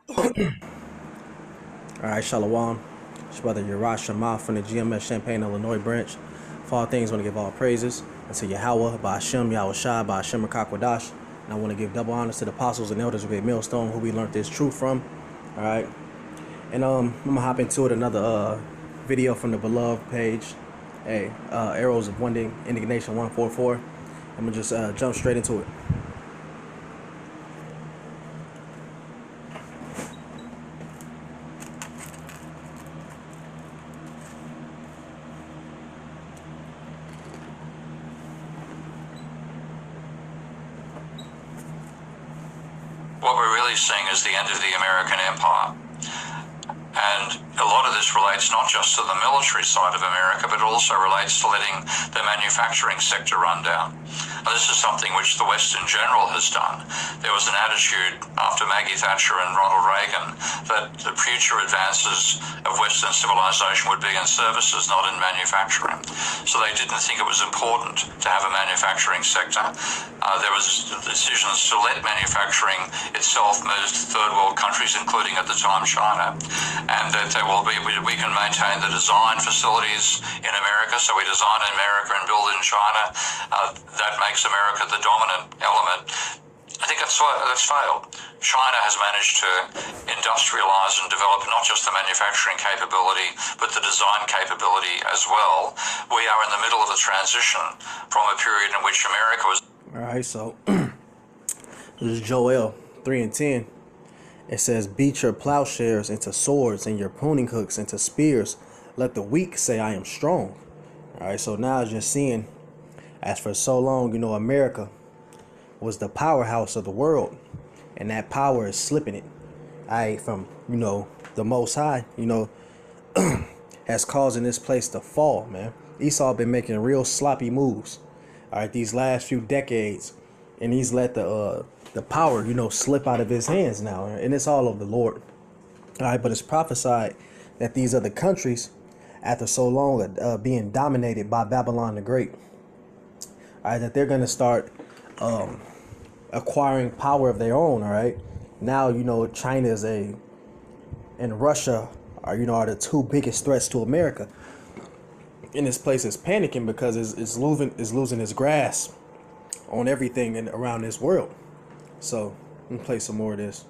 Alright, Shalom. It's brother Yarash Shema from the GMS Champaign, Illinois branch. For all things, I want to give all praises unto Yahweh, Ba'ashem, Yahweh Shai, Ba'ashem, Rakakwadash. And I want to give double honors to the apostles and elders of Great Millstone, who we learned this truth from. Alright. And I'm going to hop into it, another video from the beloved page. Hey, Arrows of One Indignation 144. I'm going to just jump straight into it. What we're really seeing is the end of the American empire. And a lot of this relates not just to the military side of America, but also relates to letting the manufacturing sector run down. Now, this is something which the West in general has done. There was an attitude after Maggie Thatcher and Ronald Reagan that the future advances of Western civilization would be in services, not in manufacturing. So they didn't think it was important to have a manufacturing sector. There was decisions to let manufacturing itself move to third world countries, including at the time China. And that we can maintain the design facilities in America, so we design in America and build in China. That makes America the dominant element. I think that's failed. China has managed to industrialize and develop not just the manufacturing capability, but the design capability as well. We are in the middle of a transition from a period in which America was... All right, so this is Joel 3 and 10. It says, beat your plowshares into swords and your pruning hooks into spears. Let the weak say I am strong. All right, so now just seeing, as for so long, America was the powerhouse of the world. And that power is slipping it. From, the Most High, has causing this place to fall, man. Esau been making real sloppy moves. All right, these last few decades. And he's let the power, slip out of his hands now. And it's all of the Lord. All right, but it's prophesied that these other countries, after so long being dominated by Babylon the Great, all right, that they're going to start acquiring power of their own. All right. Now, China and Russia are the two biggest threats to America. And this place is panicking because it's losing its grasp on everything around this world. So let me play some more of this.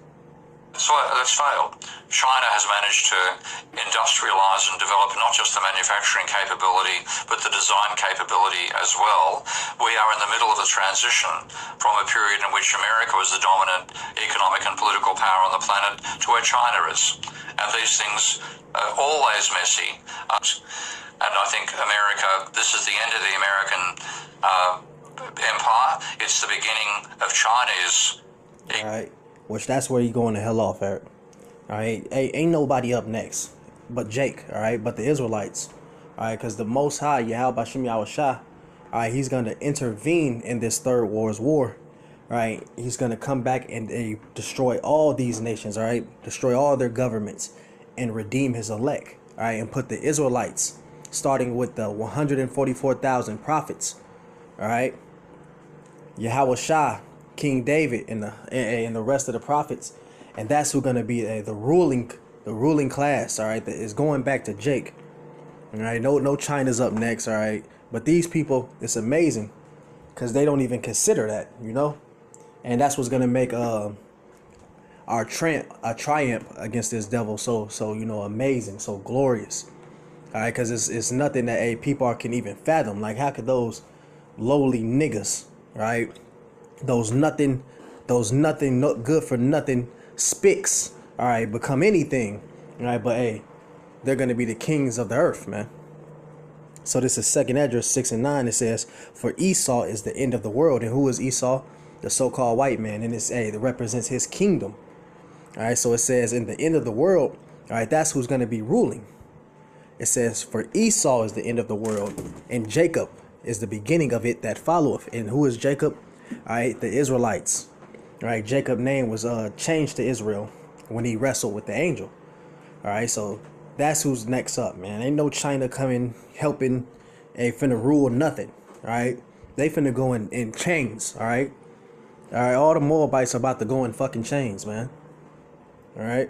So that's failed. China has managed to industrialize and develop not just the manufacturing capability, but the design capability as well. We are in the middle of a transition from a period in which America was the dominant economic and political power on the planet to where China is. And these things are always messy. And I think America, this is the end of the American empire. It's the beginning of Chinese. All right. Which that's where you going to hell off, Eric. All right, ain't nobody up next but Jake. All right, but the Israelites. All right, because the Most High, Yahweh Ba'ashem Yahweh Shai, all right, he's going to intervene in this third war's war. All right, he's going to come back and destroy all these nations. All right, destroy all their governments and redeem his elect. All right, and put the Israelites, starting with the 144,000 prophets. All right, Yahweh Shai, King David and the rest of the prophets, and that's who's gonna be the ruling class. All right, that is going back to Jake. All right, no China's up next. All right, but these people, it's amazing because they don't even consider that, and that's what's gonna make our triumph against this devil so amazing, so glorious. All right, because it's nothing that people can even fathom. Like, how could those lowly niggas, right? Those nothing no good for nothing spicks, all right, become anything, all right, but they're gonna be the kings of the earth, man. So this is 2nd Esdras 6 and 9. It says, for Esau is the end of the world. And who is Esau? The so-called white man. And it's that represents his kingdom. All right, so it says in the end of the world, all right, that's who's gonna be ruling. It says, for Esau is the end of the world, and Jacob is the beginning of it that followeth. And who is Jacob? All right, the Israelites. All right, Jacob's name was changed to Israel when he wrestled with the angel. All right, so that's who's next up, man. Ain't no China coming, helping, finna rule nothing. All right, they finna go in chains. All right, all the Moabites are about to go in fucking chains, man. All right.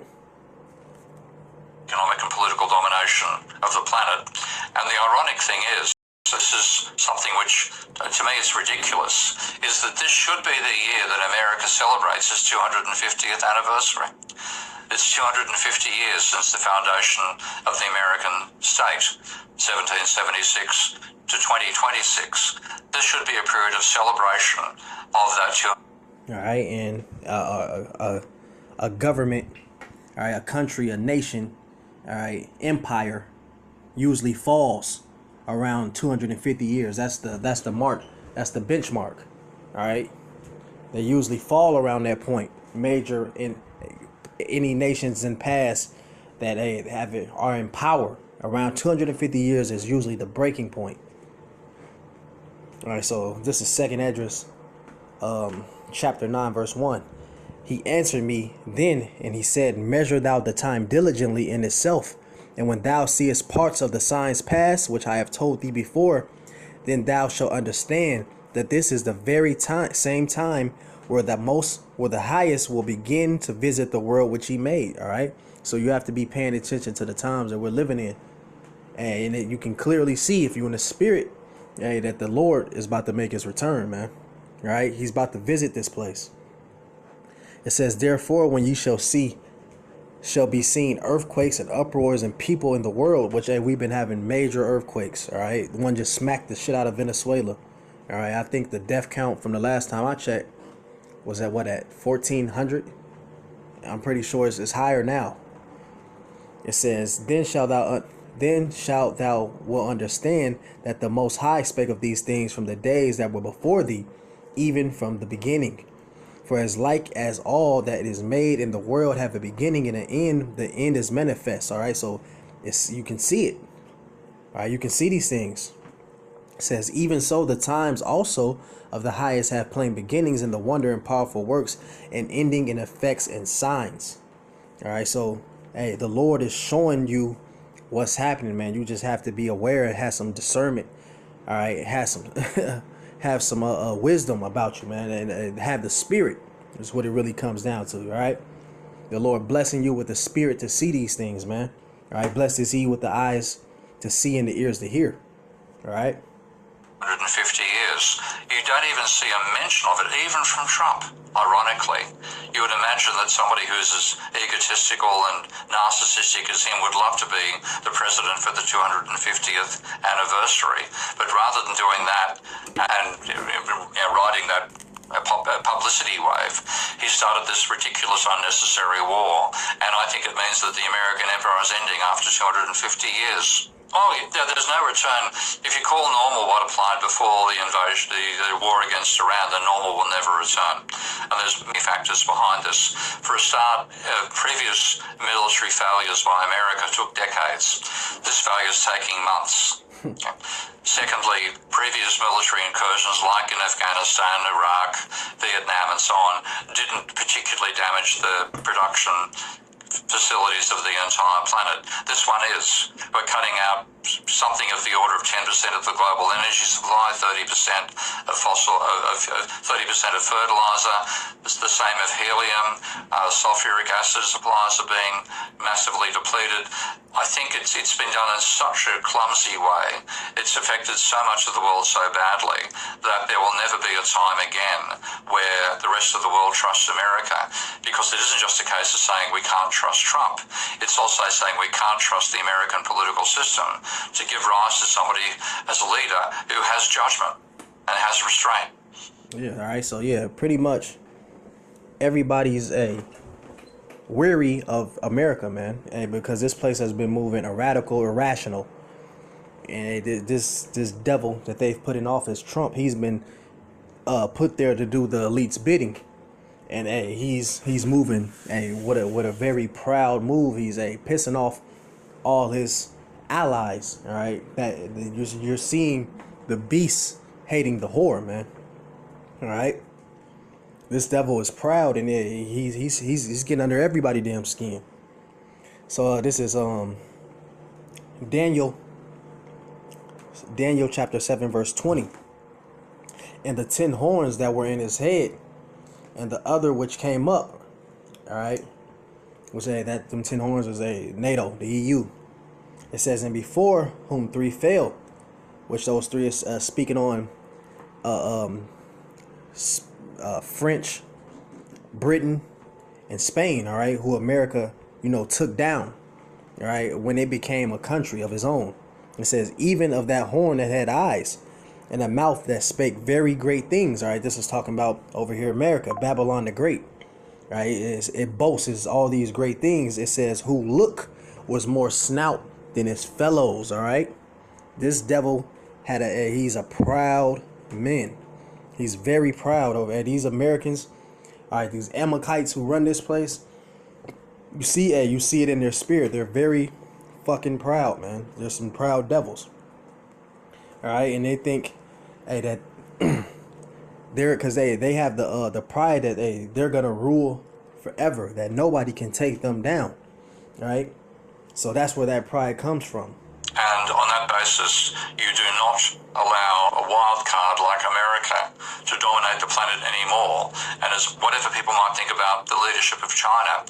Economic and political domination of the planet. And the ironic thing is, this is something which, to me, is ridiculous, is that this should be the year that America celebrates its 250th anniversary. It's 250 years since the foundation of the American state, 1776 to 2026. This should be a period of celebration of that. All right, and a government, all right, a country, a nation, all right, empire, usually falls around 250 years. That's the mark. That's the benchmark. All right, they usually fall around that point. Major in any nations in past that are in power around 250 years is usually the breaking point. All right, so this is Second Esdras, chapter 9, verse 1. He answered me then, and he said, measure thou the time diligently in itself, and when thou seest parts of the signs pass, which I have told thee before, then thou shalt understand that this is the very same time where the highest will begin to visit the world which he made. All right, so you have to be paying attention to the times that we're living in, and you can clearly see, if you're in the spirit, that the Lord is about to make his return, man. All right, he's about to visit this place. It says, therefore, when ye shall be seen earthquakes and uproars and people in the world, which we've been having major earthquakes. All right, one just smacked the shit out of Venezuela. All right, I think the death count from the last time I checked was at 1,400. I'm pretty sure it's higher now. It says, then shalt thou will understand that the Most High spake of these things from the days that were before thee, even from the beginning. For as like as all that is made in the world have a beginning and an end, the end is manifest. All right, so you can see it. All right, you can see these things. It says, even so the times also of the highest have plain beginnings in the wonder and powerful works, and ending in effects and signs. All right, so hey, the Lord is showing you what's happening, man. You just have to be aware and have some discernment. All right, have some wisdom about you, man, and have the spirit. Is what it really comes down to. All right, the Lord blessing you with the spirit to see these things, man. All right, blessed is he with the eyes to see and the ears to hear. All right. 150 years. You don't even see a mention of it, even from Trump. Ironically, you would imagine that somebody who's as egotistical and narcissistic as him would love to be the president for the 250th anniversary. But rather than doing that and riding that publicity wave, he started this ridiculous, unnecessary war. And I think it means that the American Empire is ending after 250 years. Oh, yeah, there's no return. If you call normal what applied before the invasion, the war against Iran, then normal will never return. And there's many factors behind this. For a start, previous military failures by America took decades. This failure is taking months. Secondly, previous military incursions like in Afghanistan, Iraq, Vietnam, and so on didn't particularly damage the production facilities of the entire planet. This one is. We're cutting out something of the order of 10% of the global energy supply, 30% of 30% of fertilizer. It's the same of helium. Sulfuric acid supplies are being massively depleted. I think it's been done in such a clumsy way. It's affected so much of the world so badly that there will never be a time again where the rest of the world trusts America, because it isn't just a case of saying we can't trust Trump. It's also saying we can't trust the American political system to give rise to somebody as a leader who has judgment and has restraint. Yeah, all right. So yeah, pretty much everybody's weary of America, man, because this place has been moving irrational, and this devil that they've put in office, Trump, he's been put there to do the elite's bidding, and he's moving with a very proud move. He's pissing off all his allies. All right, that you're seeing the beast hating the whore, man. All right. This devil is proud, and he's getting under everybody's damn skin. So this is Daniel chapter 7 verse 20. And the 10 horns that were in his head, and the other which came up, all right, which that them 10 horns was a NATO, the EU. It says, and before whom 3 failed, which those 3 is speaking on French, Britain, and Spain, all right, who America, took down, all right, when it became a country of its own. It says, even of that horn that had eyes, and a mouth that spake very great things, all right, this is talking about over here America, Babylon the Great, right, it boasts all these great things. It says, who look was more snout than his fellows, all right. This devil he's a proud man. He's very proud over these Americans, all right, these Amalekites who run this place. You see it in their spirit. They're very fucking proud, man. They're some proud devils. All right, and they think, that because they have the pride that they're gonna rule forever, that nobody can take them down. All right, so that's where that pride comes from. And on that basis, you do not allow a wild card like America to dominate the planet anymore. And as whatever people might think about the leadership of China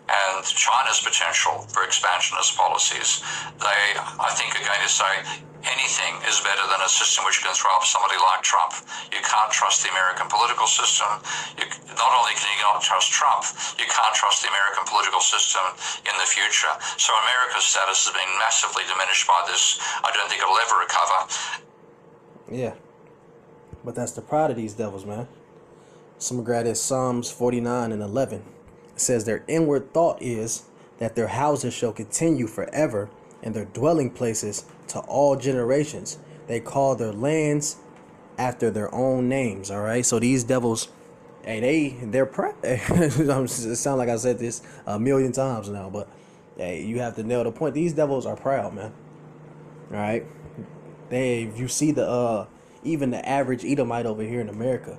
and China's potential for expansionist policies, they, I think, are going to say anything is better than a system which can throw up somebody like Trump. You can't trust the American political system. Not only can you not trust Trump, you can't trust the American political system in the future. So America's status has been massively diminished by this. I don't think it'll ever recover. Yeah, but that's the pride of these devils, man. Some grad is Psalms 49 and 11. It says, their inward thought is that their houses shall continue forever, and their dwelling places to all generations. They call their lands after their own names. All right, so these devils, they're proud. It sounds like I said this a million times now, but you have to nail the point. These devils are proud, man. All right, if you see even the average Edomite over here in America,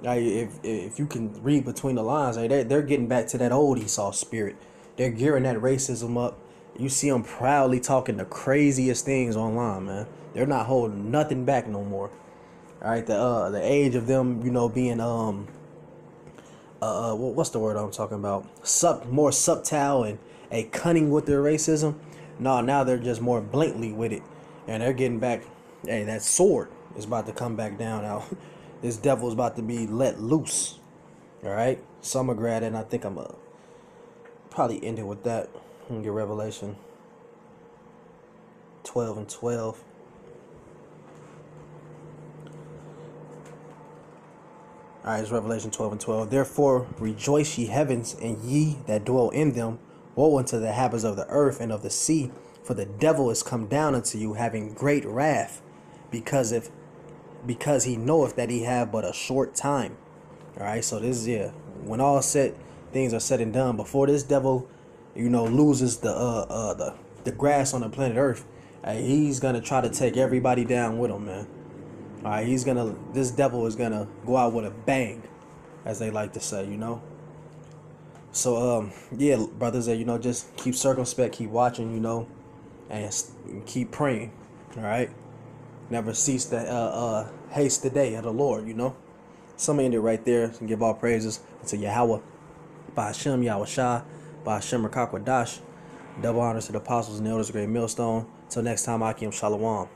if you can read between the lines, they're getting back to that old Esau spirit. They're gearing that racism up. You see them proudly talking the craziest things online, man. They're not holding nothing back no more. All right, the age of them, being what's the word I'm talking about? More subtle and cunning with their racism. No, now they're just more blatantly with it, and they're getting back. Hey, that sword is about to come back down now. This devil is about to be let loose. All right, summer grad, and I think I'm probably end it with that. And get Revelation 12 and 12. All right, it's Revelation 12 and 12. Therefore rejoice, ye heavens, and ye that dwell in them. Woe unto the habits of the earth and of the sea, for the devil is come down unto you, having great wrath, because he knoweth that he have but a short time. All right, so this is when all things are said and done, before this devil loses the grass on the planet Earth, he's gonna try to take everybody down with him, man. All right, this devil is gonna go out with a bang, as they like to say, So yeah, brothers, just keep circumspect, keep watching, and keep praying. All right, never cease to haste the day of the Lord, So I'm gonna end it right there and give all praises to Yahweh, by Hashem, Yahweh Shah, by Hashem Rakakwadash. Double honors to the apostles and the elders of Great Millstone. Till next time, Akim Shalom.